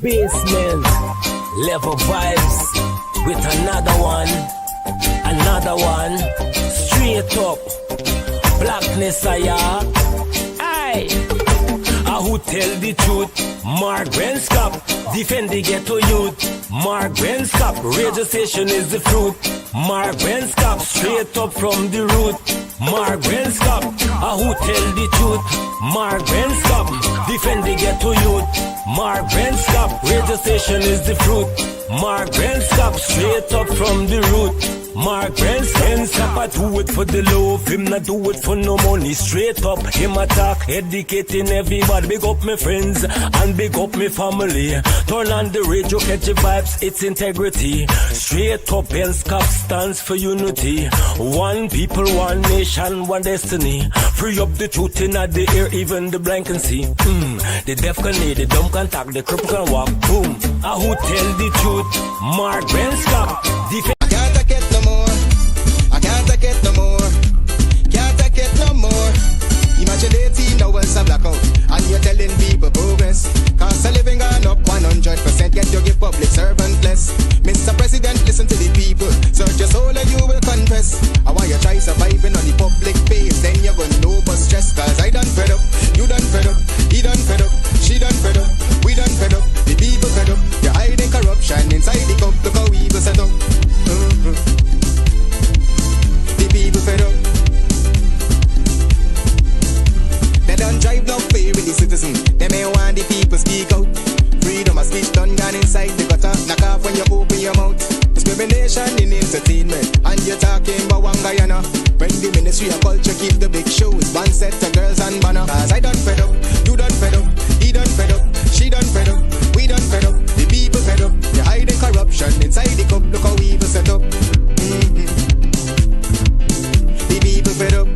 basement. Level vibes with another one. Straight up. Blackness, aye. Who tell the truth? Mark Benskop, defend the ghetto youth. Mark Benskop, radio station is the fruit. Mark Benskop, straight up from the root. Mark Benskop, who tell the truth? Mark Benskop, defend the ghetto youth. Mark Benskop, radio station is the fruit. Mark Benskop, straight up from the root. Mark Benskop, I do it for the love, him not do it for no money. Straight up, him attack, educating everybody. Big up my friends and big up my family. Turn on the radio, catch the vibes, it's integrity. Straight up, Benskop stands for unity. One people, one nation, one destiny. Free up the truth in the air, even the blind can see. The deaf can hear, the dumb can talk, the cripple can walk. Boom. Who tell the truth? Mark Benskop. Can't take it no more. I can't take it no more. Can't take it no more. Imagine 18 hours of blackout and you're telling people progress. Cost of living gone up 100%. Yet you give public servant less. Mr. President, listen to the people. Search your soul and you will confess. I want you try surviving on the public face. Then you're gonna know but stress. Cause I done fed up. You done fed up. He done fed up. She done fed up. We done fed up. The people fed up. You're hiding corruption inside the cup. Look how evil set up. The people fed up. They don't drive no fair with the citizen. They may want the people speak out. Freedom of speech done gone inside the gutter. Knock off when you open your mouth. Discrimination in entertainment. And you're talking about one Guyana. When the Ministry of Culture keep the big shows. One set of girls and banner. Cause I done fed up. You done fed up. He done fed up. She done fed up. We done fed up. The people fed up. You're hiding corruption inside the cup. Look how evil set up. The people fed up.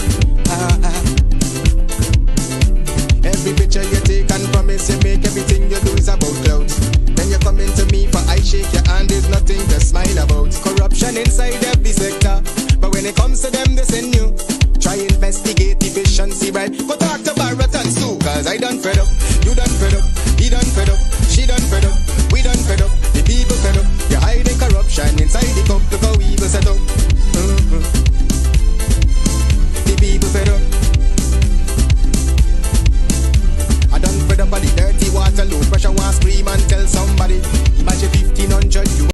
Every picture you take and promise you make, everything you do is about clouds. Then you come into me for I shake your hand, there's nothing to smile about. Corruption inside every sector, but when it comes to them they send you. Try investigate efficiency, right? Go talk to Barrett and Sue. Cause I done fed up, you done fed up, he done fed up, she done fed up, we done fed up, the people fed up. You're hiding corruption inside the cup, look how evil set up. The people fed up. I done fed up by the dirty water, low pressure, want scream and tell somebody. Imagine 1500 you.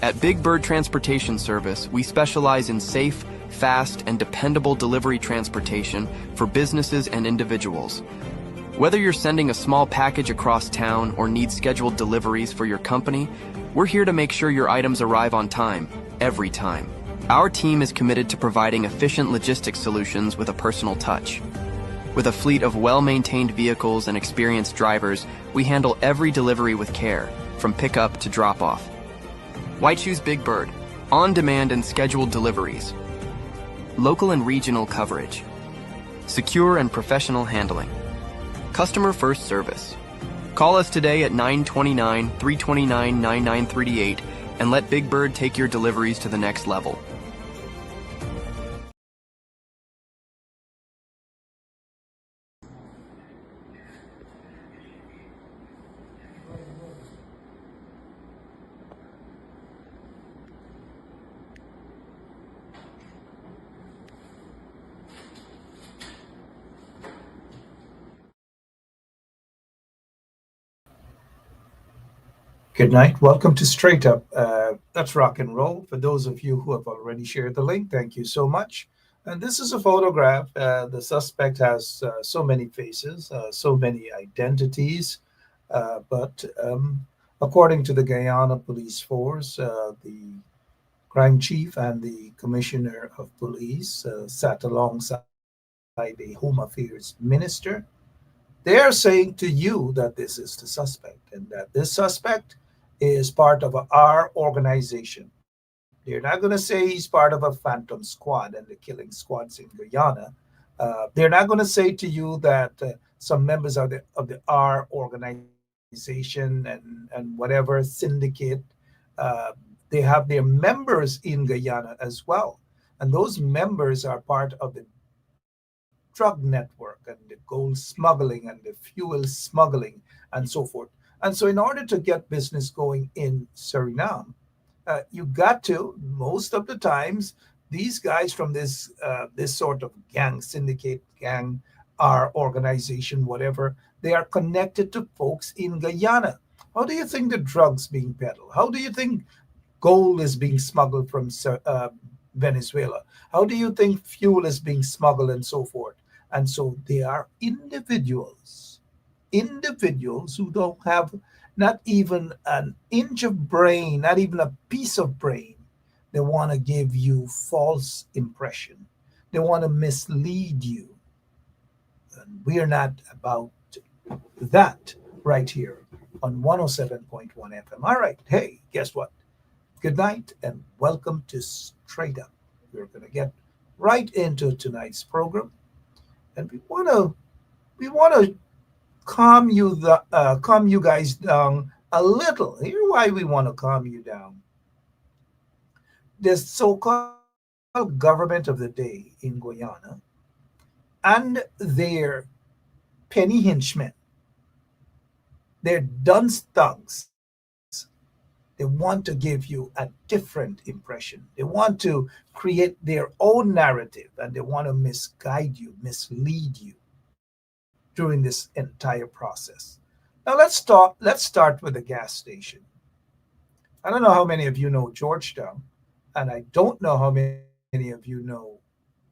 At Big Bird Transportation Service, we specialize in safe, fast, and dependable delivery transportation for businesses and individuals. Whether you're sending a small package across town or need scheduled deliveries for your company, we're here to make sure your items arrive on time, every time. Our team is committed to providing efficient logistics solutions with a personal touch. With a fleet of well-maintained vehicles and experienced drivers, we handle every delivery with care, from pickup to drop-off. Why choose Big Bird? On-demand and scheduled deliveries. Local and regional coverage. Secure and professional handling. Customer-first service. Call us today at 929-329-9938 and let Big Bird take your deliveries to the next level. Good night. Welcome to Straight Up. That's rock and roll. For those of you who have already shared the link, thank you so much. And this is a photograph. The suspect has so many faces, so many identities. But according to the Guyana Police Force, the crime chief and the commissioner of police sat alongside the Home Affairs minister They are saying to you that this is the suspect and that this suspect is part of our organization. They're not going to say he's part of a phantom squad and the killing squads in Guyana. They're not going to say to you that some members of the R organization and whatever syndicate, uh, they have their members in Guyana as well, and those members are part of the drug network and the gold smuggling and the fuel smuggling and so forth. And so, in order to get business going in Suriname, you got to most of the times these guys from this sort of gang syndicate gang our organization whatever they are connected to folks in Guyana. How do you think the drugs being peddled? How do you think gold is being smuggled from Venezuela? How do you think fuel is being smuggled and so forth? And so they are individuals who don't have not even an inch of brain, not even a piece of brain. They want to give you false impression. They want to mislead you. And we are not about that right here on 107.1 FM. All right. Hey, guess what? Good night and welcome to Straight Up. We're going to get right into tonight's program, and we want to calm you guys down a little. Here's why we want to calm you down. This so-called government of the day in Guyana and their penny henchmen, their dunce thugs, they want to give you a different impression. They want to create their own narrative and they want to misguide you, mislead you during this entire process. Now let's start with the gas station. I don't know how many of you know Georgetown, and I don't know how many of you know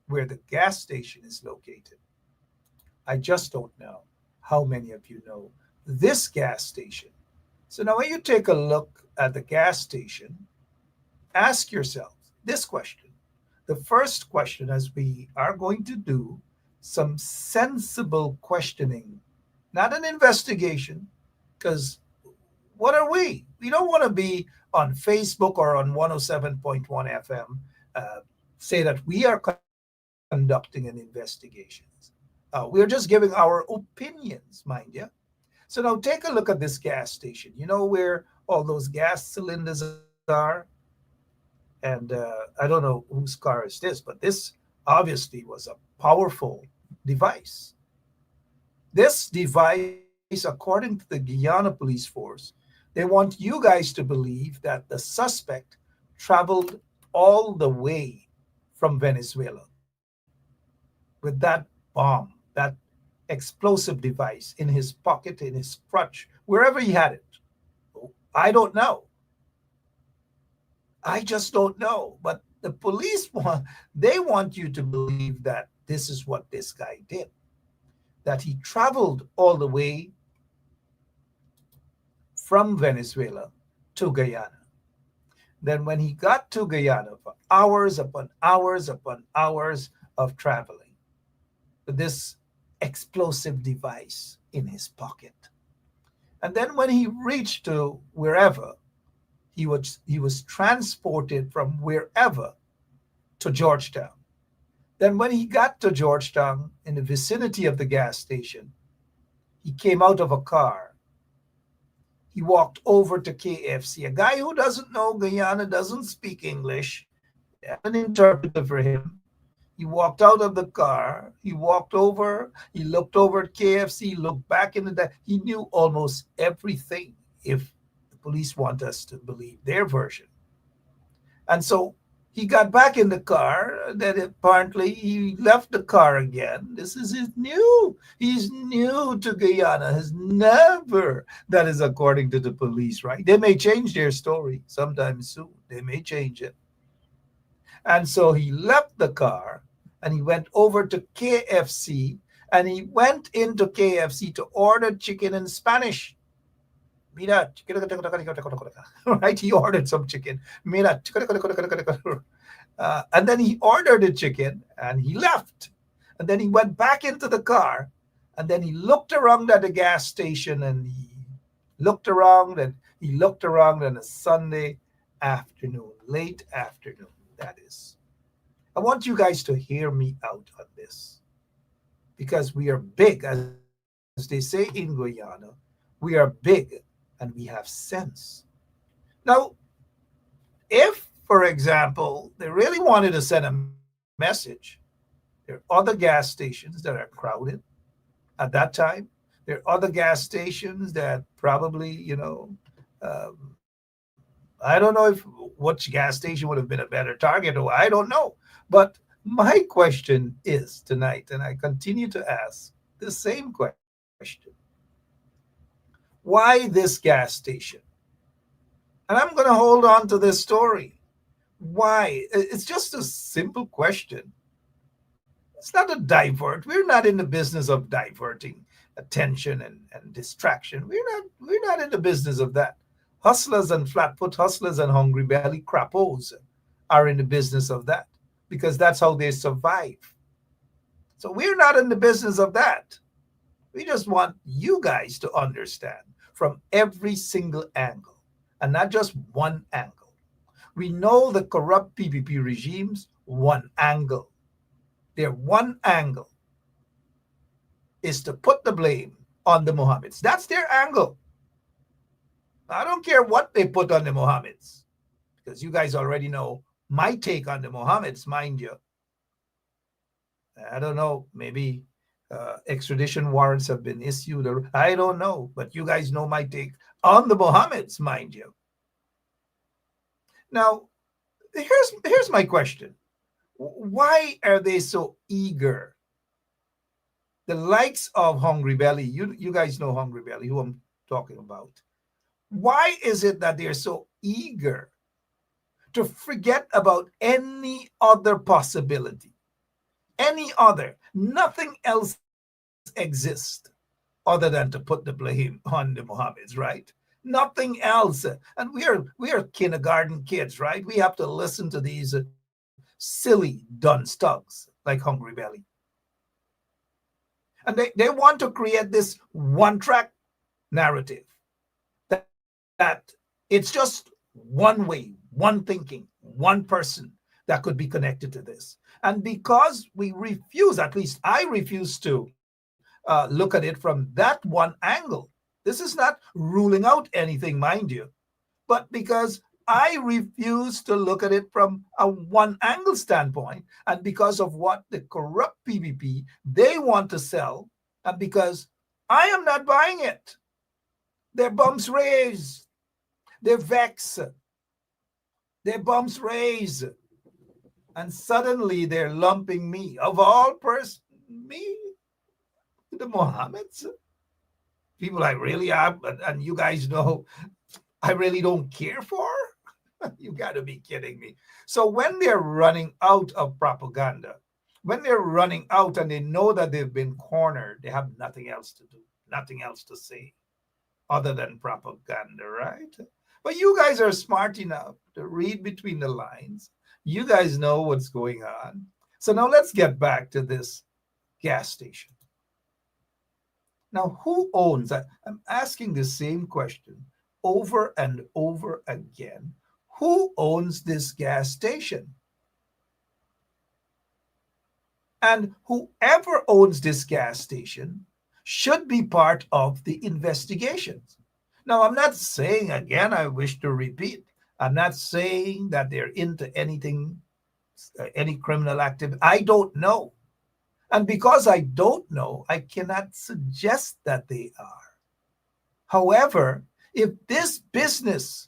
where the gas station is located. I just don't know how many of you know this gas station. So now when you take a look at the gas station, ask yourself this question. The first question, as we are going to do some sensible questioning, not an investigation, because what are we? We don't want to be on Facebook or on 107.1 FM, say that we are conducting an investigation. We're just giving our opinions, mind you. So now take a look at this gas station. You know where all those gas cylinders are? And I don't know whose car is this, but this obviously was a powerful device. This device, according to the Guyana Police Force, they want you guys to believe that the suspect traveled all the way from Venezuela with that bomb, that explosive device in his pocket, in his crutch, wherever he had it. I don't know. I just don't know. But the police want you to believe that this is what this guy did, that he traveled all the way from Venezuela to Guyana. Then when he got to Guyana for hours upon hours upon hours of traveling with this explosive device in his pocket. And then when he reached to wherever, he was transported from wherever to Georgetown. Then when he got to Georgetown in the vicinity of the gas station, he came out of a car. He walked over to KFC. A guy who doesn't know Guyana, doesn't speak English. They have an interpreter for him. He walked out of the car. He walked over. He looked over at KFC, looked back in the day. He knew almost everything, if the police want us to believe their version. And so he got back in the car. Then apparently he left the car again. This is new. He's new to Guyana. Has never. That is according to the police, right? They may change their story sometime soon. They may change it. And so he left the car and he went over to KFC and he went into KFC to order chicken in Spanish. Mira, right? He ordered some chicken. Mira, and then he ordered the chicken and he left. And then he went back into the car And then he looked around at the gas station and he looked around and he looked around on a Sunday afternoon, late afternoon, that is. I want you guys to hear me out on this because we are big, as they say in Guyana. We are big and we have sense. Now, if, for example, they really wanted to send a message, there are other gas stations that are crowded at that time. There are other gas stations that probably, I don't know if which gas station would have been a better target, or I don't know. But my question is tonight, and I continue to ask the same question: why this gas station? And I'm going to hold on to this story. Why? It's just a simple question. It's not a divert. We're not in the business of diverting attention and distraction. We're not in the business of that. Hustlers and flat-foot hustlers and hungry belly crappos are in the business of that because that's how they survive. So we're not in the business of that. We just want you guys to understand from every single angle and not just one angle. We know the corrupt PPP regimes, one angle. Their one angle is to put the blame on the Mohammeds. That's their angle. I don't care what they put on the Mohammeds, because you guys already know my take on the Mohammeds, mind you. I don't know, maybe extradition warrants have been issued, or I don't know, but you guys know my take on the Mohammeds, mind you. Now, here's my question. Why are they so eager? The likes of Hungry Belly, you guys know Hungry Belly, who I'm talking about. Why is it that they're so eager to forget about any other possibility? Any other, nothing else exists other than to put the blame on the Mohammeds, right? Nothing else. And we are kindergarten kids, right? We have to listen to these silly dunce thugs like Hungry Belly. And they want to create this one-track narrative that it's just one way, one thinking, one person that could be connected to this. And because we refuse, at least I refuse to look at it from that one angle. This is not ruling out anything, mind you, but because I refuse to look at it from a one angle standpoint, and because of what the corrupt PPP they want to sell, and because I am not buying it. Their bums raise, they vex, their bums raise, and suddenly they're lumping me, of all persons, me, the Mohammeds, people I really am, and you guys know I really don't care for. You got to be kidding me. So when they're running out of propaganda, when they're running out and they know that they've been cornered, they have nothing else to do, nothing else to say other than propaganda, right? But you guys are smart enough to read between the lines. You guys know what's going on. So now let's get back to this gas station. Now, who owns that? I'm asking the same question over and over again. Who owns this gas station? And whoever owns this gas station should be part of the investigations. Now, I'm not saying, again, I wish to repeat, I'm not saying that they're into anything, any criminal activity. I don't know. And because I don't know, I cannot suggest that they are. However, if this business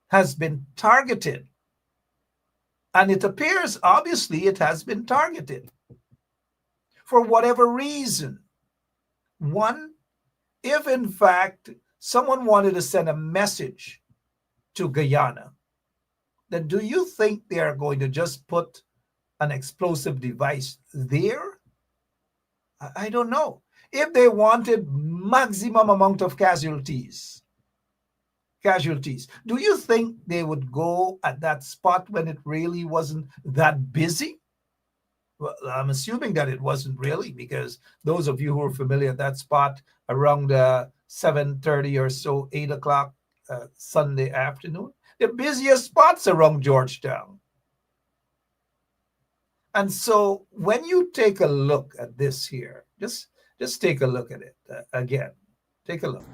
has been targeted, and it appears, obviously, it has been targeted for whatever reason. One, if in fact someone wanted to send a message to Guyana, then do you think they are going to just put an explosive device there? I don't know. If they wanted maximum amount of casualties, do you think they would go at that spot when it really wasn't that busy? Well, I'm assuming that it wasn't really, because those of you who are familiar at that spot around 7:30 or so, 8 o'clock Sunday afternoon, the busiest spots around Georgetown. And so when you take a look at this here, just take a look at it again. Take a look.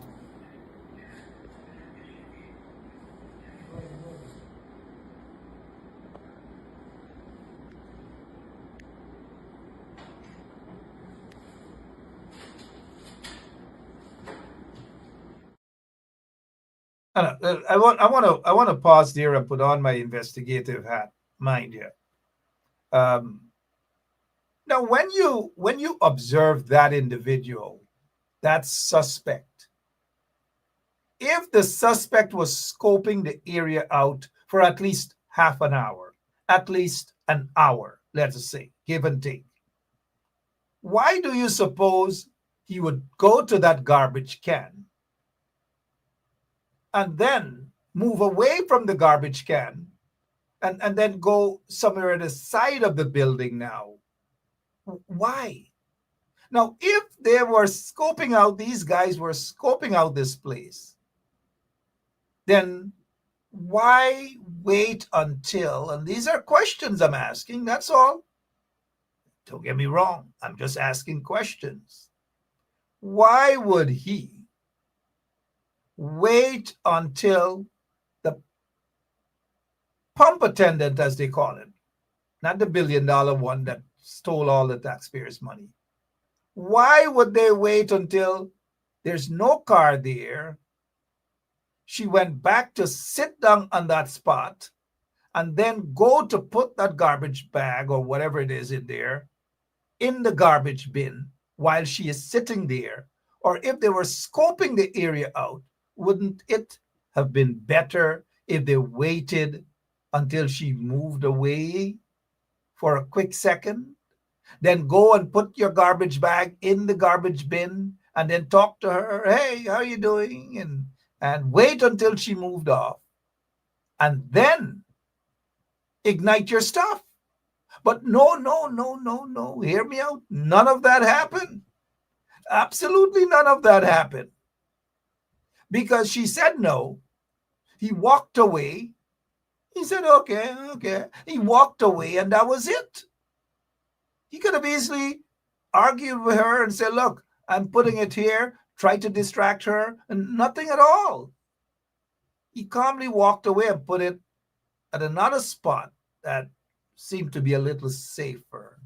I want to pause there and put on my investigative hat, mind you. Um, Now, when you observe that individual, that suspect, if the suspect was scoping the area out for at least half an hour, at least an hour, let's say, give and take, why do you suppose he would go to that garbage can and then move away from the garbage can and then go somewhere at the side of the building now? Why? Now, if they were scoping out, these guys were scoping out this place, then why wait until, and these are questions I'm asking, that's all. Don't get me wrong, I'm just asking questions. Why would he wait until the pump attendant, as they call it, not the $1 billion one that stole all the taxpayers' money? Why would they wait until there's no car there? She went back to sit down on that spot and then go to put that garbage bag or whatever it is in there in the garbage bin while she is sitting there. Or if they were scoping the area out, wouldn't it have been better if they waited until she moved away for a quick second? Then go and put your garbage bag in the garbage bin and then talk to her. Hey, how are you doing? And wait until she moved off. And then ignite your stuff. But no, no, no, no, no. Hear me out. None of that happened. Absolutely none of that happened. Because she said no. He walked away. He said, okay, okay. He walked away and that was it. He could have easily argued with her and said, look, I'm putting it here, try to distract her, and nothing at all. He calmly walked away and put it at another spot that seemed to be a little safer.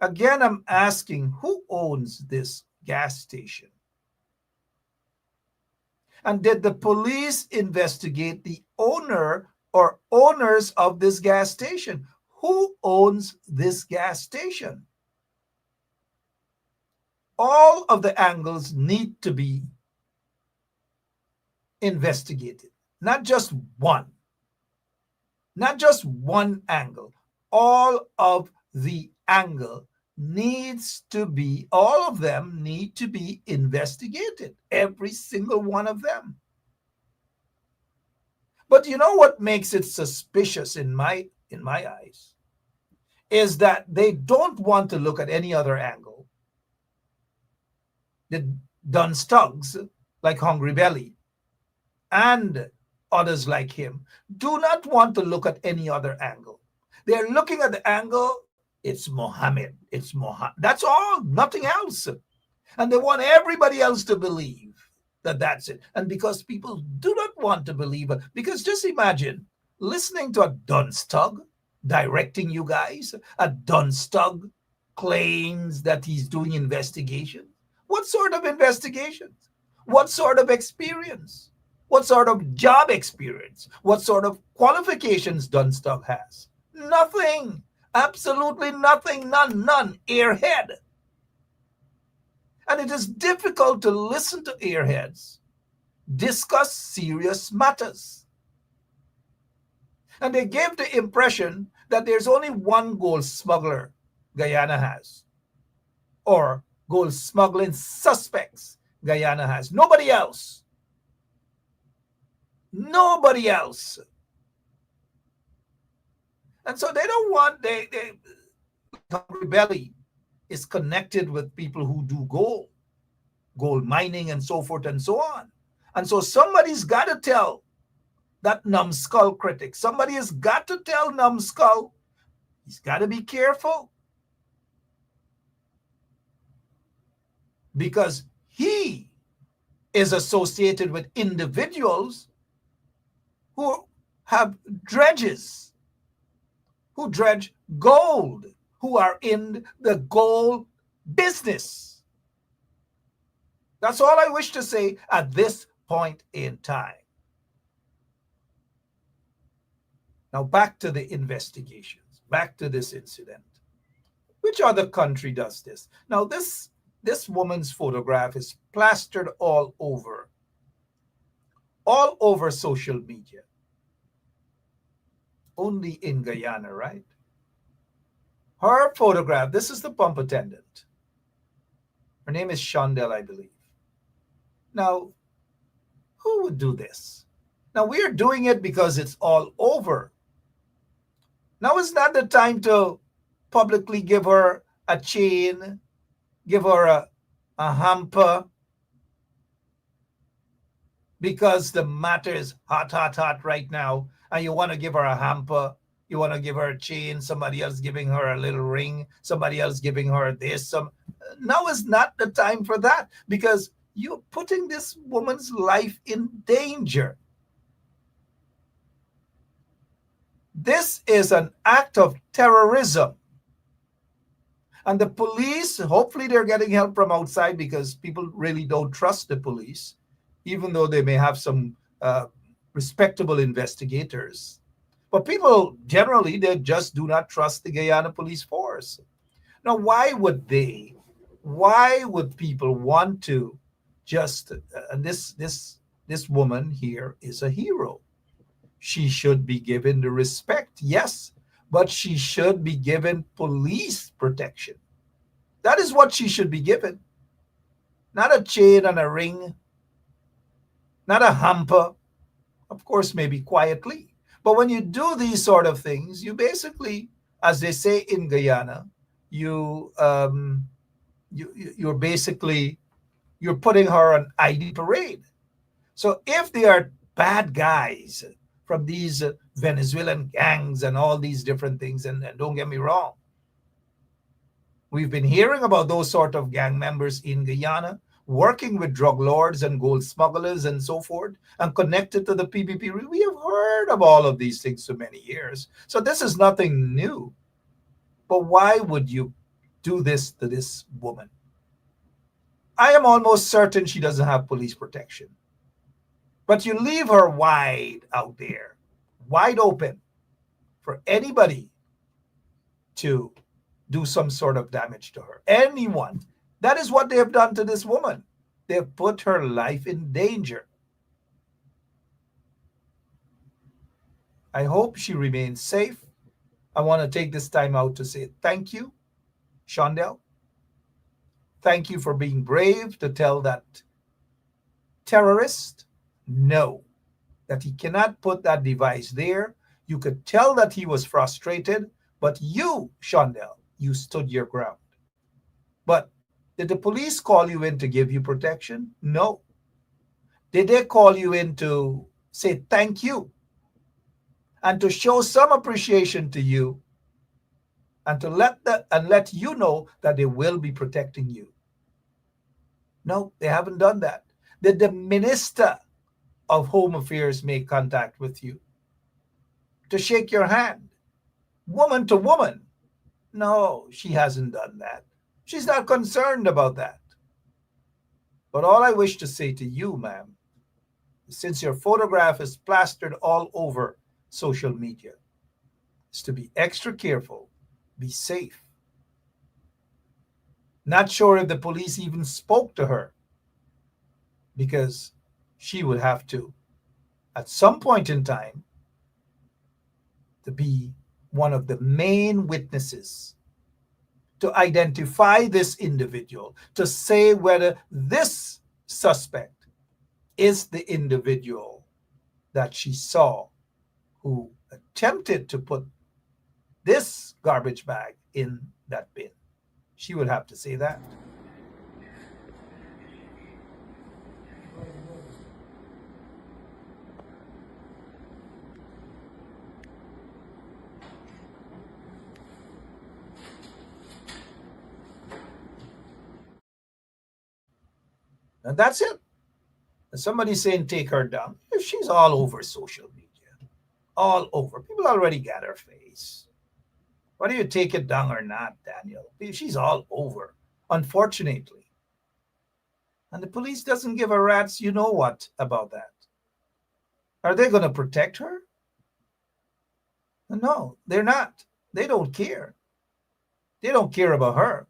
Again, I'm asking, who owns this gas station? And did the police investigate the owner or owners of this gas station? Who owns this gas station? All of the angles need to be investigated, not just one. Not just one angle. All of the angle needs to be, all of them need to be investigated. Every single one of them. But you know what makes it suspicious in my eyes is that they don't want to look at any other angle. The Dunn Stuggs, like Hungry Belly, and others like him, do not want to look at any other angle. They're looking at the angle, it's Mohammed, it's Mohammed. That's all, nothing else. And they want everybody else to believe that that's it. And because people do not want to believe it, because just imagine listening to a Dunstug directing you guys, a Dunstug claims that he's doing investigation. What sort of investigations? What sort of experience? What sort of job experience? What sort of qualifications Dunstug has? Nothing. Absolutely nothing. None. Airhead. And it is difficult to listen to airheads discuss serious matters. And they gave the impression that there's only one gold smuggler Guyana has, or gold smuggling suspects Guyana has. Nobody else. Nobody else. And so they don't want, Hungry Belly is connected with people who do gold mining, and so forth and so on. And so somebody's got to tell that numbskull critic. Somebody has got to tell numbskull he's got to be careful, because he is associated with individuals who have dredges, who dredge gold, who are in the gold business. That's all I wish to say at this point in time. Now back to the investigations, back to this incident. Which other country does this? Now this woman's photograph is plastered all over social media. Only in Guyana, right? Her photograph, this is the pump attendant. Her name is Shondell, I believe. Now, who would do this? Now, we're doing it because it's all over. Now is not the time to publicly give her a chain, give her a hamper, because the matter is hot right now, and you want to give her a hamper, you want to give her a chain, somebody else giving her a little ring, somebody else giving her this. Now is not the time for that, because you're putting this woman's life in danger. This is an act of terrorism. And the police, hopefully they're getting help from outside, because people really don't trust the police, even though they may have some respectable investigators. But people generally, they just do not trust the Guyana police force. Now, why would people want to just, this woman here is a hero. She should be given the respect, yes, but she should be given police protection. That is what she should be given. Not a chain and a ring, not a hamper, of course, maybe quietly. But when you do these sort of things, you basically, as they say in Guyana, you're putting her on ID parade. So if they are bad guys from these Venezuelan gangs and all these different things, and don't get me wrong, we've been hearing about those sort of gang members in Guyana working with drug lords and gold smugglers and so forth, and connected to the PPP. We have heard of all of these things for many years. So this is nothing new. But why would you do this to this woman? I am almost certain she doesn't have police protection. But you leave her wide out there, wide open for anybody to do some sort of damage to her. Anyone. That is what they have done to this woman. They have put her life in danger. I hope she remains safe. I want to take this time out to say thank you, Shondell. Thank you for being brave to tell that terrorist no, that he cannot put that device there. You could tell that he was frustrated, but you, Shondell, you stood your ground. But did the police call you in to give you protection? No. Did they call you in to say thank you and to show some appreciation to you, and to let you know that they will be protecting you? No, they haven't done that. Did the Minister of Home Affairs make contact with you to shake your hand, woman to woman? No, she hasn't done that. She's not concerned about that. But all I wish to say to you, ma'am, since your photograph is plastered all over social media, is to be extra careful, be safe. Not sure if the police even spoke to her, because she would have to, at some point in time, to be one of the main witnesses to identify this individual, to say whether this suspect is the individual that she saw who attempted to put this garbage bag in that bin. She would have to say that. And that's it. And somebody's saying take her down. If she's all over social media, all over, people already got her face. Whether you take it down or not, Daniel, she's all over, unfortunately. And the police doesn't give a rat's you know what about that. Are they going to protect her? No, they're not. They don't care. They don't care about her.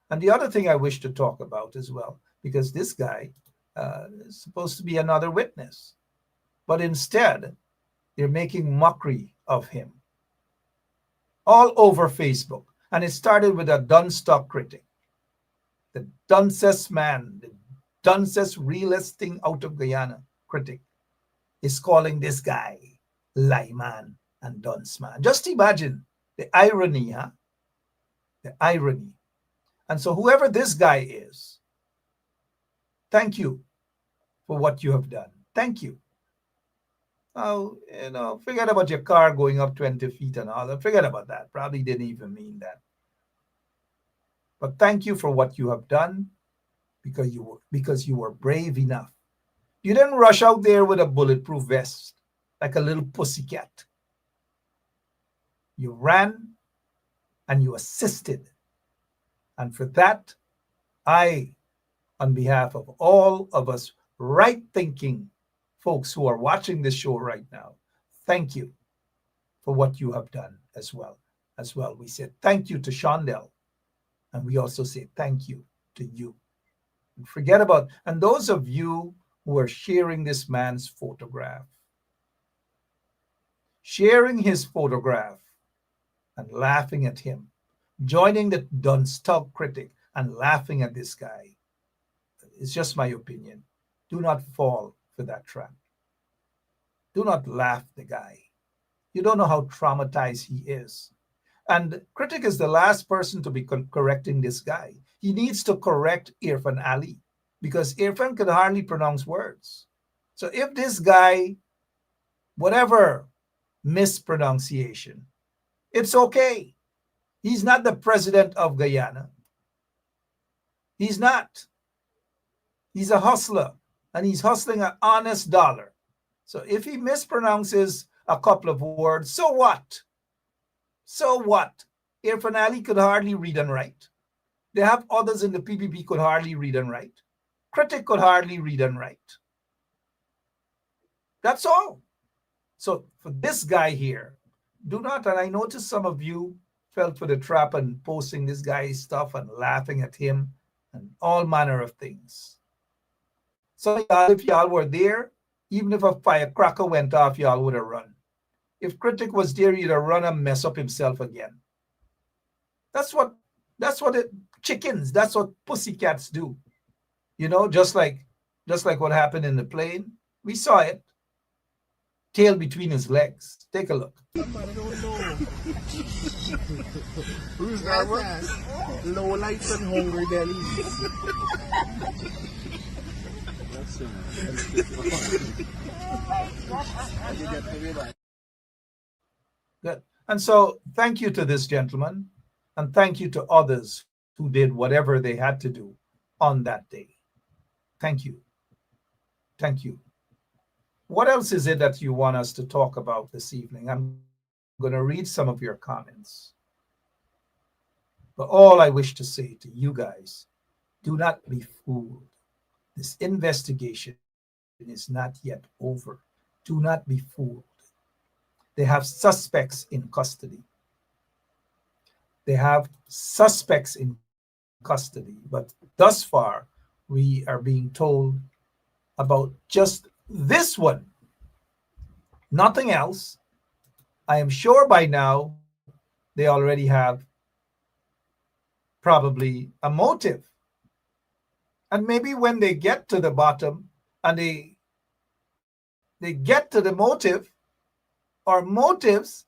And the other thing I wish to talk about as well, because this guy is supposed to be another witness, but instead they're making mockery of him all over Facebook. And it started with a Dunstock critic, the duncest man, the duncest realest thing out of Guyana critic is calling this guy layman and dunce man. Just imagine the irony, huh? The irony. And so whoever this guy is, thank you for what you have done. Thank you. Oh, forget about your car going up 20 feet and all that. Forget about that. Probably didn't even mean that. But thank you for what you have done because you were brave enough. You didn't rush out there with a bulletproof vest like a little pussycat. You ran and you assisted. And for that, I, on behalf of all of us right-thinking folks who are watching this show right now, thank you for what you have done as well. We said thank you to Shondell, and we also say thank you to you. And forget about, and those of you who are sharing this man's photograph, sharing his photograph and laughing at him, joining the Dunstock critic and laughing at this guy. It's just my opinion. Do not fall for that trap. Do not laugh the guy. You don't know how traumatized he is. And critic is the last person to be correcting this guy. He needs to correct Irfan Ali because Irfan could hardly pronounce words. So if this guy, whatever mispronunciation, it's okay. He's not the president of Guyana. He's not. He's a hustler, and he's hustling an honest dollar. So if he mispronounces a couple of words, so what? So what? Irfan Ali could hardly read and write. They have others in the PPP could hardly read and write. Critic could hardly read and write. That's all. So for this guy here, do not, and I noticed some of you fell for the trap and posting this guy's stuff and laughing at him and all manner of things. So y'all, if y'all were there, even if a firecracker went off, y'all would have run. If critic was there, he'd have run and mess up himself again. That's what chickens, that's what pussycats do. Just like what happened in the plane. We saw it. Tail between his legs. Take a look. Who's that one? Low lights and hungry bellies. Good. And so thank you to this gentleman, and thank you to others who did whatever they had to do on that day. Thank you. Thank you. What else is it that you want us to talk about this evening? I'm going to read some of your comments. But all I wish to say to you guys, do not be fooled. This investigation is not yet over. Do not be fooled. They have suspects in custody. But thus far, we are being told about just this one. Nothing else. I am sure by now they already have probably a motive. And maybe when they get to the bottom and they get to the motive or motives,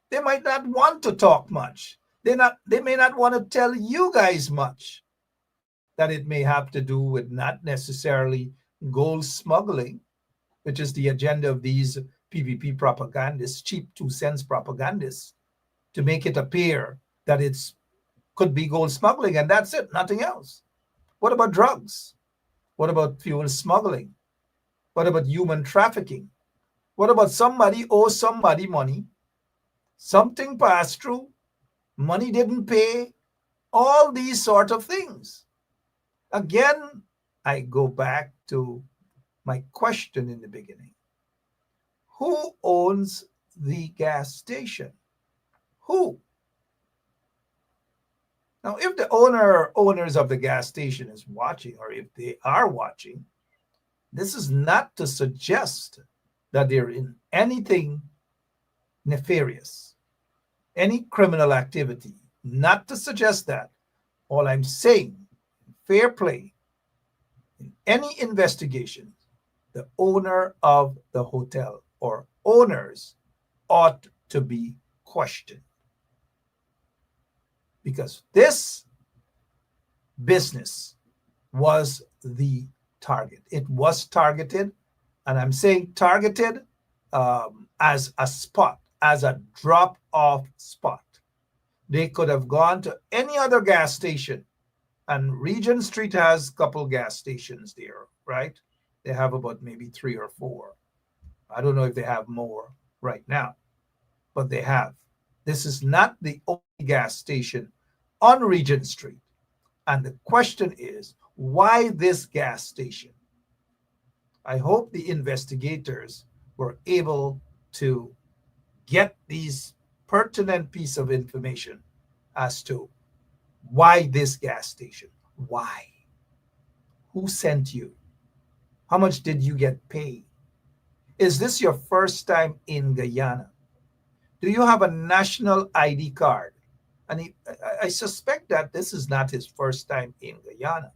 they might not want to talk much. They may not want to tell you guys much that it may have to do with not necessarily gold smuggling, which is the agenda of these PvP propagandists, cheap 2 cents propagandists, to make it appear that it's could be gold smuggling and that's it, nothing else. What about drugs? What about fuel smuggling? What about human trafficking? What about somebody owes somebody money? Something passed through, money didn't pay, all these sort of things. Again, I go back to my question in the beginning. Who owns the gas station? Who? Now, if the owners of the gas station is watching, or if they are watching, this is not to suggest that they're in anything nefarious, any criminal activity. Not to suggest that. All I'm saying, fair play, in any investigation, the owner of the hotel or owners ought to be questioned. Because this business was the target. It was targeted, and I'm saying targeted as a spot, as a drop-off spot. They could have gone to any other gas station, and Regent Street has a couple gas stations there, right? They have about maybe 3 or 4. I don't know if they have more right now, but they have. This is not the only gas station on Regent Street. And the question is, why this gas station? I hope the investigators were able to get these pertinent piece of information as to why this gas station? Why? Who sent you? How much did you get paid? Is this your first time in Guyana? Do you have a national ID card? And I suspect that this is not his first time in Guyana.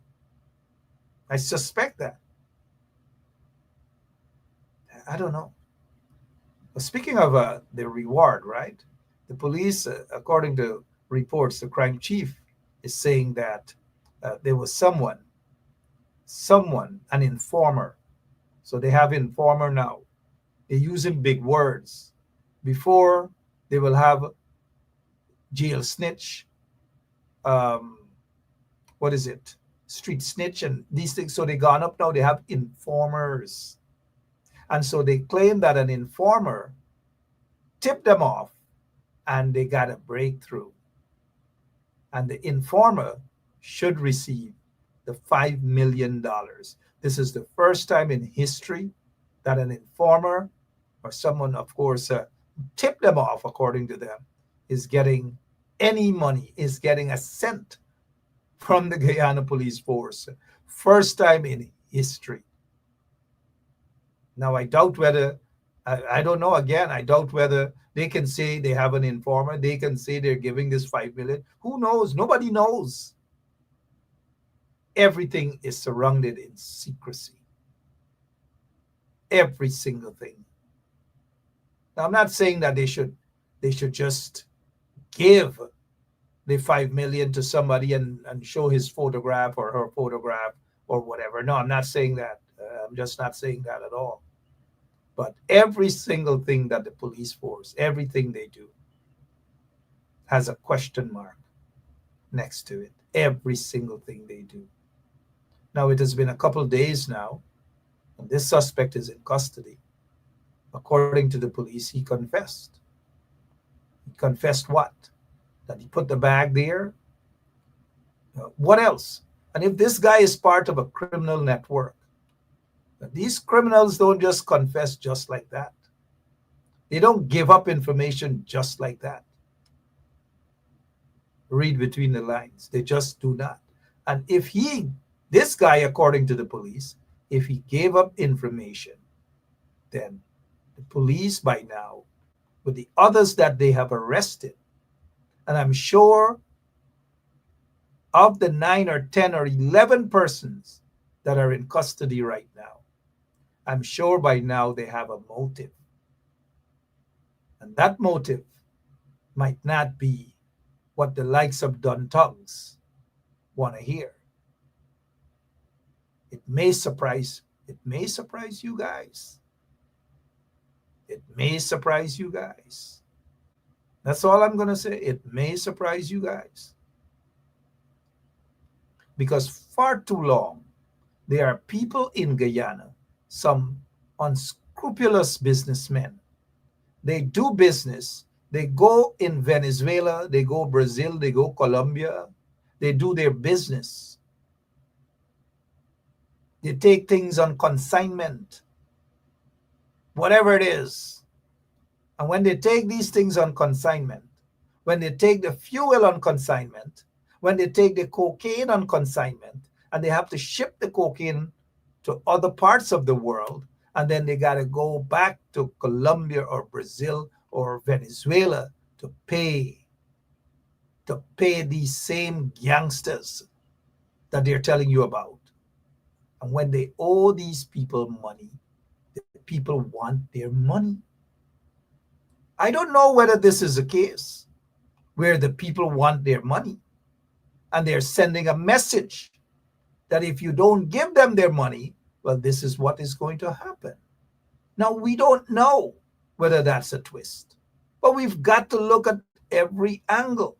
I suspect that. I don't know. But speaking of the reward, right? The police, according to reports, the crime chief is saying that there was someone, an informer. So they have informer now. They're using big words. Before, they will have jail snitch, what is it? Street snitch and these things. So they gone up now, they have informers. And so they claim that an informer tipped them off and they got a breakthrough. And the informer should receive the $5 million. This is the first time in history that an informer or someone, of course, tipped them off, according to them, is getting any money, is getting a cent from the Guyana Police Force. First time in history. Now, I doubt whether, I don't know, again, I doubt whether they can say they have an informer. They can say they're giving this $5 million. Who knows? Nobody knows. Everything is surrounded in secrecy. Every single thing. Now, I'm not saying that they should just give the $5 million to somebody and show his photograph or her photograph or whatever. No, I'm not saying that. I'm just not saying that at all. But every single thing that the police force, everything they do, has a question mark next to it. Every single thing they do. Now, it has been a couple of days now, and this suspect is in custody. According to the police, he confessed. He confessed what? That he put the bag there? What else? And if this guy is part of a criminal network, these criminals don't just confess just like that. They don't give up information just like that. Read between the lines. They just do not. And if this guy, according to the police, if he gave up information, then the police by now, with the others that they have arrested, and I'm sure of the 9 or 10 or 11 persons that are in custody right now, I'm sure by now they have a motive. And that motive might not be what the likes of Don Tugs want to hear. It may surprise you guys. It may surprise you guys. That's all I'm going to say. It may surprise you guys. Because far too long, there are people in Guyana, some unscrupulous businessmen. They do business. They go in Venezuela, they go Brazil, they go Colombia. They do their business. They take things on consignment, whatever it is. And when they take these things on consignment, when they take the fuel on consignment, when they take the cocaine on consignment, and they have to ship the cocaine to other parts of the world, and then they got to go back to Colombia or Brazil or Venezuela to pay these same gangsters that they're telling you about. And when they owe these people money, the people want their money. I don't know whether this is a case where the people want their money and they're sending a message that if you don't give them their money, well, this is what is going to happen. Now, we don't know whether that's a twist, but we've got to look at every angle.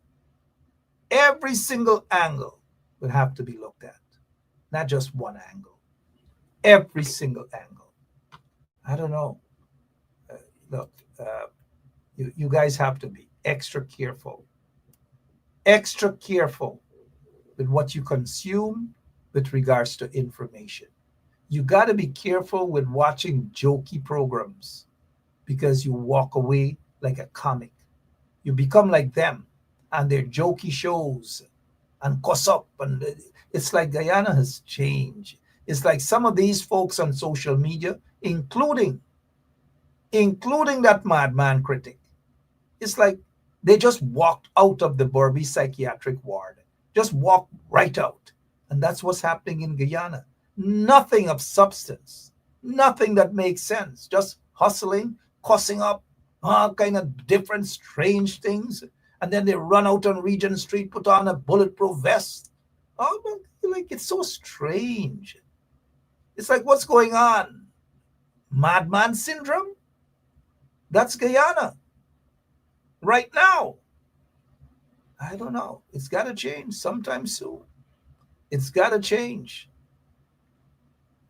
Every single angle will have to be looked at, not just one angle. Every single angle. I don't know. Look, you guys have to be extra careful with what you consume with regards to information. You got to be careful with watching jokey programs because you walk away like a comic. You become like them and their jokey shows and cuss up. And it's like Guyana has changed. It's like some of these folks on social media, including that madman critic. It's like they just walked out of the Burby psychiatric ward, just walked right out. And that's what's happening in Guyana. Nothing of substance, nothing that makes sense, just hustling, cussing up, all kind of different strange things. And then they run out on Regent Street, put on a bulletproof vest. Oh, like it's so strange. It's like, what's going on? Madman syndrome? That's Guyana right now. I don't know. It's got to change sometime soon. It's got to change.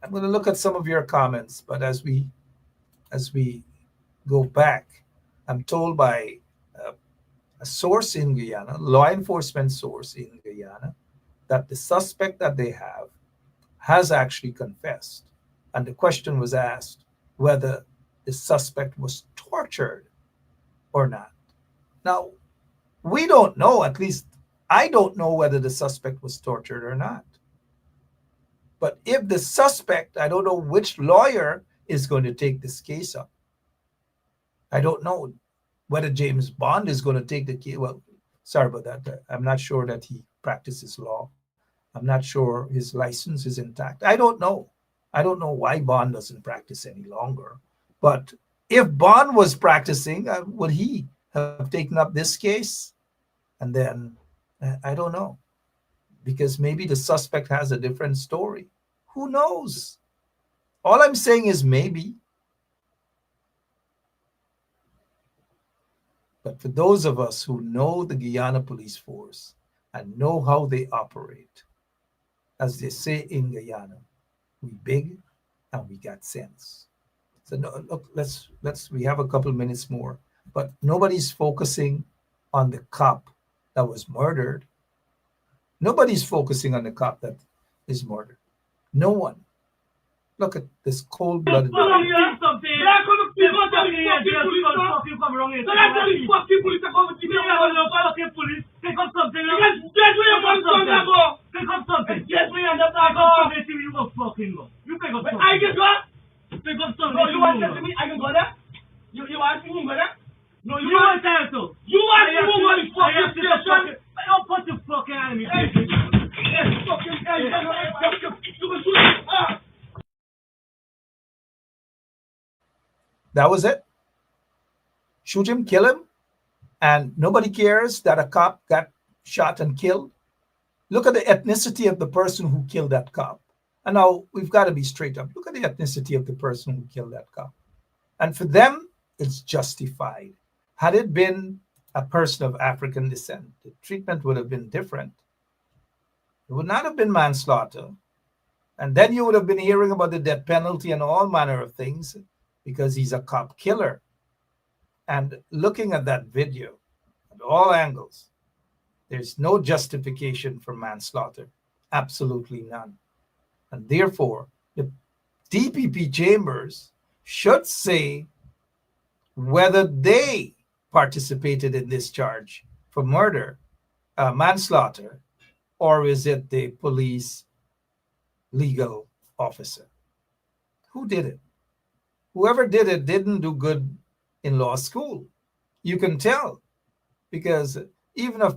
I'm going to look at some of your comments, but as we go back, I'm told by a source in Guyana, law enforcement source in Guyana, that the suspect that they have has actually confessed. And the question was asked whether the suspect was tortured or not. Now, we don't know, at least I don't know whether the suspect was tortured or not. But if the suspect, I don't know which lawyer is going to take this case up. I don't know whether James Bond is going to take the case. Well, sorry about that. I'm not sure that he practices law. I'm not sure his license is intact. I don't know. I don't know why Bond doesn't practice any longer. But if Bond was practicing, would he have taken up this case? And then, I don't know. Because maybe the suspect has a different story. Who knows? All I'm saying is maybe. But for those of us who know the Guyana Police Force and know how they operate, as they say in Guyana, we big and we got sense. So no, look, we have a couple minutes more, but nobody's focusing on the cop that was murdered. Nobody's focusing on the cop that is murdered. No one. Look at this cold-blooded. That was it. Shoot him, kill him, and nobody cares that a cop got shot and killed. Look at the ethnicity of the person who killed that cop. And now we've got to be straight up. Look at the ethnicity of the person who killed that cop. And for them, it's justified. Had it been a person of African descent, the treatment would have been different. It would not have been manslaughter. And then you would have been hearing about the death penalty and all manner of things because he's a cop killer. And looking at that video at all angles, there's no justification for manslaughter. Absolutely none. And therefore, the DPP chambers should say whether they participated in this charge for murder, manslaughter, or is it the police legal officer? Who did it? Whoever did it didn't do good in law school. You can tell, because even a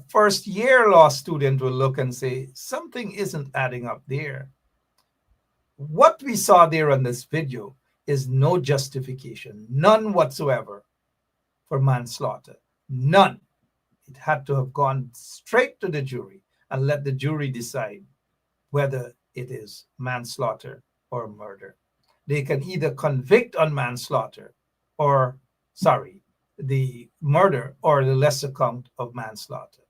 first year law student will look and say, something isn't adding up there. What we saw there on this video is no justification, none whatsoever, for manslaughter. None. It had to have gone straight to the jury and let the jury decide whether it is manslaughter or murder. They can either convict on manslaughter or, the murder or the lesser count of manslaughter.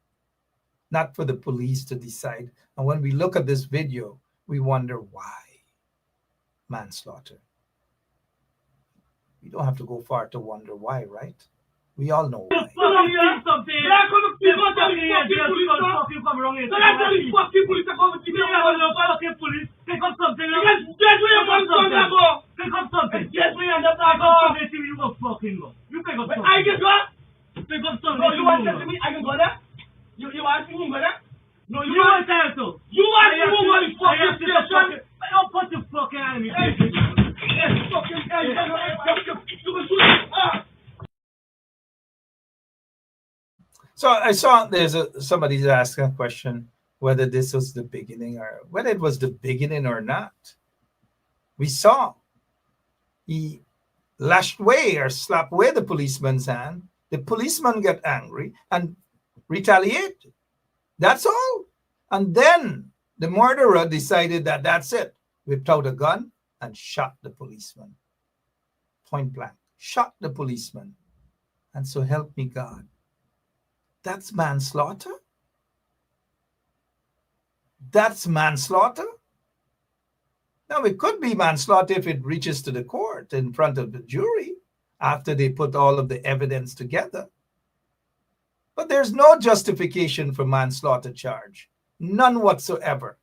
Not for the police to decide. And when we look at this video, we wonder why manslaughter. You don't have to go far to wonder why, right? We all know why. So I saw somebody's asking a question whether this was the beginning or whether it was the beginning or not. We saw he lashed away or slapped away the policeman's hand. The policeman got angry and retaliated. That's all. And then the murderer decided that that's it. Whipped out a gun and shot the policeman. Point blank. Shot the policeman. And so help me God. That's manslaughter? That's manslaughter? Now, it could be manslaughter if it reaches to the court in front of the jury after they put all of the evidence together. But there's no justification for manslaughter charge. None whatsoever.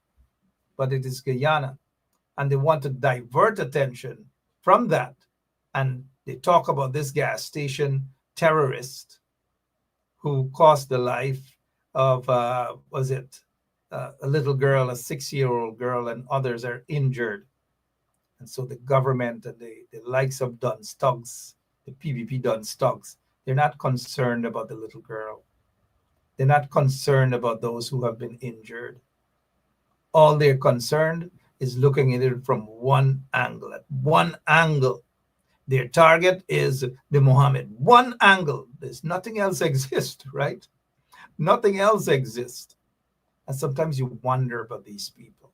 But it is Guyana. And they want to divert attention from that. And they talk about this gas station terrorist who cost the life of, a little girl, a 6-year-old girl, and others are injured. And so the government and the likes of Dunn Stuggs, the PVP Dunn Stuggs, they're not concerned about the little girl. They're not concerned about those who have been injured. All they're concerned is looking at it from one angle, at one angle. Their target is the Mohammed. One angle. There's nothing else exists, right? Nothing else exists. And sometimes you wonder about these people.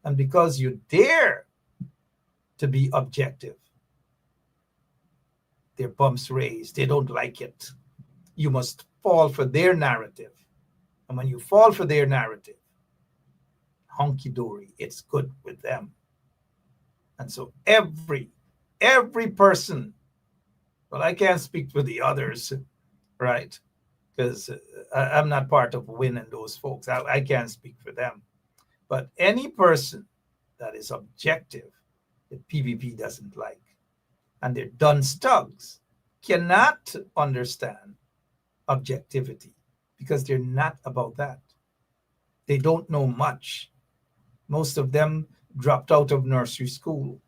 And because you dare to be objective, their bumps raised. They don't like it. You must fall for their narrative. And when you fall for their narrative, honky-dory, it's good with them. And so every person, well, I can't speak for the others, right? Because I'm not part of WIN and those folks. I can't speak for them. But any person that is objective, the PVP doesn't like, and their Dunn Stuggs cannot understand objectivity because they're not about that. They don't know much. Most of them dropped out of nursery school.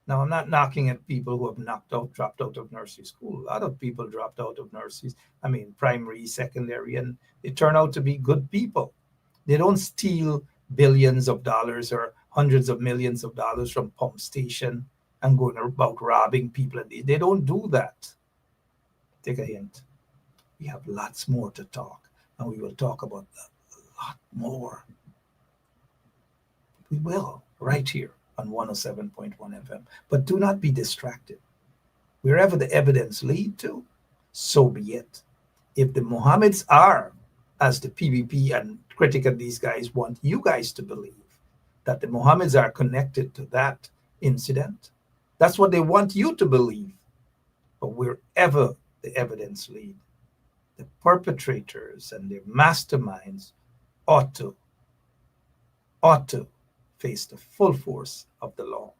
Now, I'm not knocking at people who have dropped out of nursery school. A lot of people dropped out of nurseries, primary, secondary, and they turn out to be good people. They don't steal billions of dollars or hundreds of millions of dollars from pump station and going about robbing people. They don't do that. Take a hint. We have lots more to talk, and we will talk about a lot more. We will, right here on 107.1 FM. But do not be distracted. Wherever the evidence lead to, so be it. If the Mohammeds are, as the PVP and critic and these guys want you guys to believe, that the Mohammeds are connected to that incident, that's what they want you to believe. But wherever the evidence lead, the perpetrators and their masterminds ought to face the full force of the law.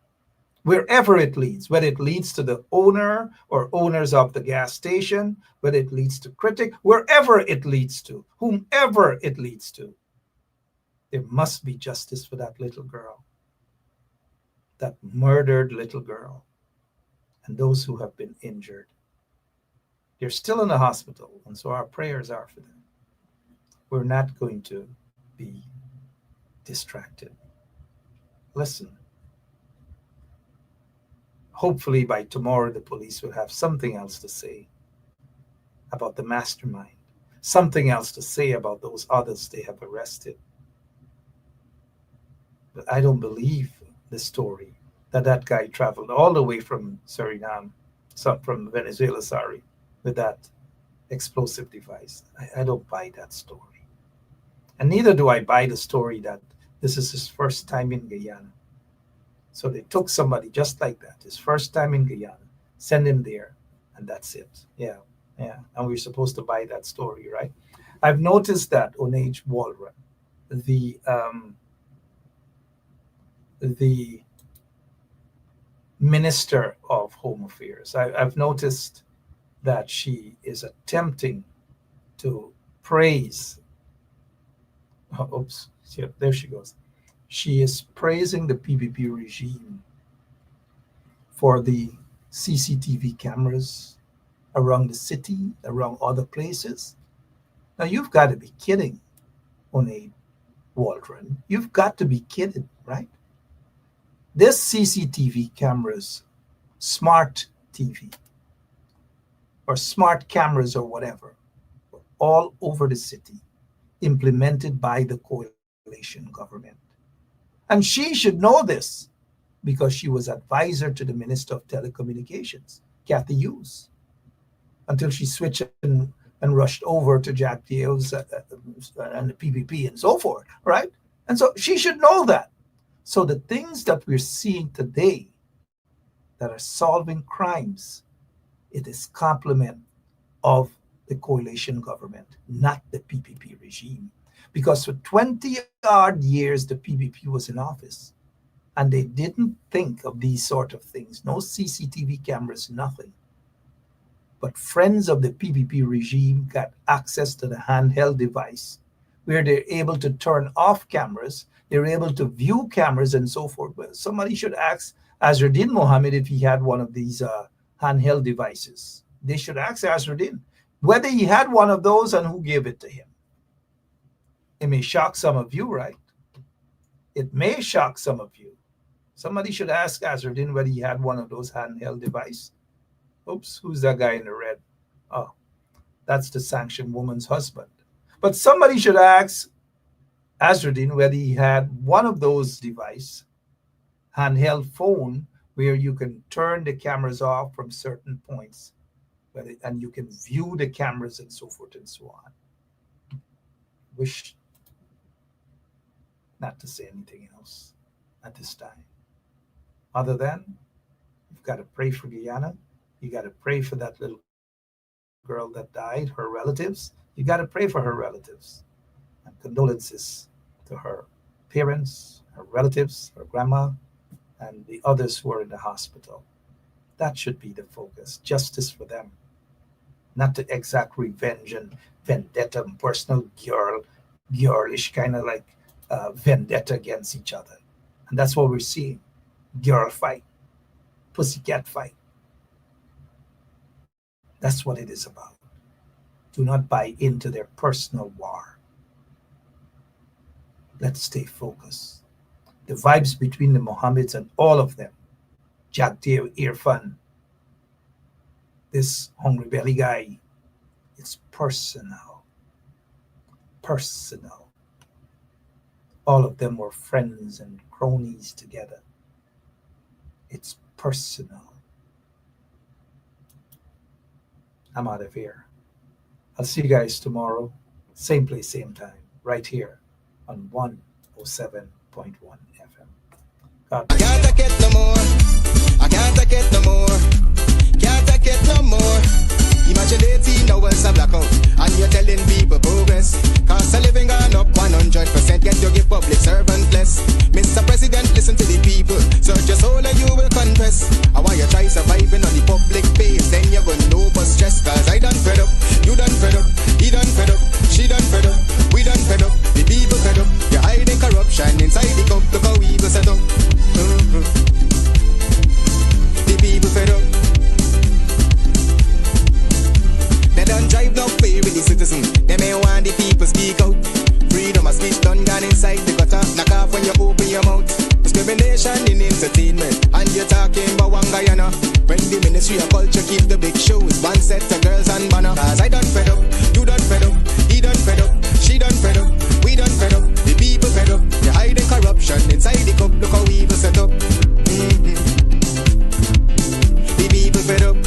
Wherever it leads, whether it leads to the owner or owners of the gas station, whether it leads to critic, wherever it leads to, whomever it leads to, there must be justice for that little girl, that murdered little girl, and those who have been injured. They're still in the hospital, and so our prayers are for them. We're not going to be distracted. Listen. Hopefully by tomorrow, the police will have something else to say about the mastermind, something else to say about those others they have arrested. But I don't believe the story that guy traveled all the way from Suriname, from Venezuela, with that explosive device. I don't buy that story. And neither do I buy the story that this is his first time in Guyana. So they took somebody just like that, his first time in Guyana, send him there, and that's it. Yeah. And we're supposed to buy that story, right? I've noticed that Onage Waldron, the Minister of Home Affairs, I've noticed that she is attempting to praise. There she goes. She is praising the PPP regime for the CCTV cameras around the city, around other places. Now, you've got to be kidding, Onade Waldron. You've got to be kidding, right? This CCTV cameras, smart TV, or smart cameras or whatever, all over the city, implemented by the coalition government. And she should know this because she was advisor to the Minister of Telecommunications, Kathy Hughes, until she switched and rushed over to Jack Deeal's and the PPP and so forth, right? And so she should know that. So the things that we're seeing today that are solving crimes, it is complement of the coalition government, not the PPP regime. Because for 20-odd years, the PPP was in office, and they didn't think of these sort of things. No CCTV cameras, nothing. But friends of the PPP regime got access to the handheld device, where they're able to turn off cameras, they're able to view cameras and so forth. Well, somebody should ask Azruddin Mohammed if he had one of these handheld devices. They should ask Azruddin whether he had one of those and who gave it to him. It may shock some of you, right? It may shock some of you. Somebody should ask Azruddin whether he had one of those handheld devices. Oops, who's that guy in the red? Oh, that's the sanctioned woman's husband. But somebody should ask Azruddin whether he had one of those devices, handheld phone, where you can turn the cameras off from certain points, and you can view the cameras and so forth and so on. Wish not to say anything else at this time. Other than, you've got to pray for Guyana. You got to pray for that little girl that died, her relatives. You got to pray for her relatives. And condolences to her parents, her relatives, her grandma, and the others who are in the hospital. That should be the focus. Justice for them. Not to exact revenge and vendetta and personal girlish kind of like vendetta against each other. And that's what we're seeing. Girl fight. Pussycat fight. That's what it is about. Do not buy into their personal war. Let's stay focused. The vibes between the Mohammeds and all of them, Jack Deeal, Irfan, this hungry belly guy, It's personal. Personal. All of them were friends and cronies together. It's personal. I'm out of here. I'll see you guys tomorrow. Same place, same time. Right here on 107.1 FM. God I bless. can't take it no more. I can't take it no more. Can't take it no more. Imagine 18 hours of blackout and you're telling people progress. Cost of living gone up 100%. Yet you give public servant less. Mr. President, listen to the people. Search your soul and you will confess. I want you try surviving on the public base. Then you're gonna know but stress. Cause I done fed up. You done fed up. He done fed up. She done fed up. We done fed up. The people fed up. You're hiding corruption inside the cup. Look how we go set up. The people fed up. They don't drive no fair with the citizen. They may want the people speak out. Freedom of speech done gone inside the gutter. Knock off when you open your mouth. Discrimination in entertainment. And you're talking about one Guyana. When the Ministry of Culture keep the big shows. One set of girls and banner. Cause I done fed up. You done fed up. He done fed up. She done fed up. We done fed up. The people fed up. You're hiding corruption inside the cup. Look how evil set up. The people fed up.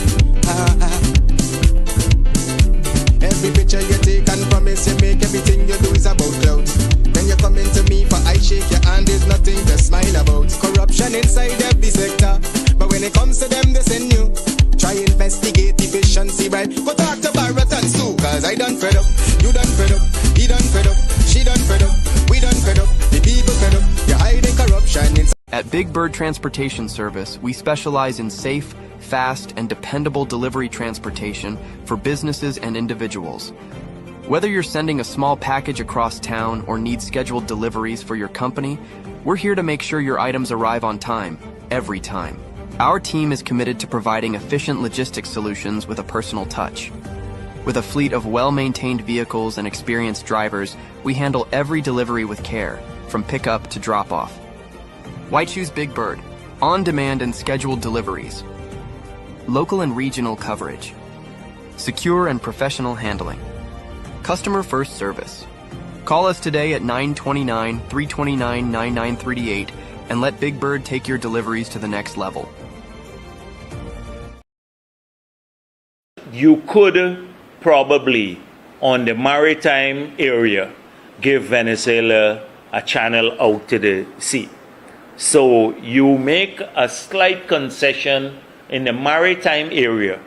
Every picture you take and promise you make, everything you do is about clout. When you come into me for I shake your hand, there's nothing to smile about. Corruption inside every sector, but when it comes to them, they send you. Try investigate efficiency, right? Go talk to Barretons too, cause I done fed up. You done fed up. He done fed up. She done fed up. We done fed up. The people fed up. You're hiding corruption inside. At Big Bird Transportation Service, we specialize in safe, fast, and dependable delivery transportation for businesses and individuals. Whether you're sending a small package across town or need scheduled deliveries for your company, we're here to make sure your items arrive on time, every time. Our team is committed to providing efficient logistics solutions with a personal touch. With a fleet of well-maintained vehicles and experienced drivers, we handle every delivery with care, from pickup to drop-off. Why choose Big Bird? On-demand and scheduled deliveries. Local and regional coverage. Secure and professional handling. Customer first service. Call us today at 929-329-9938 and let Big Bird take your deliveries to the next level. You could probably, on the maritime area, give Venezuela a channel out to the sea. So you make a slight concession in the maritime area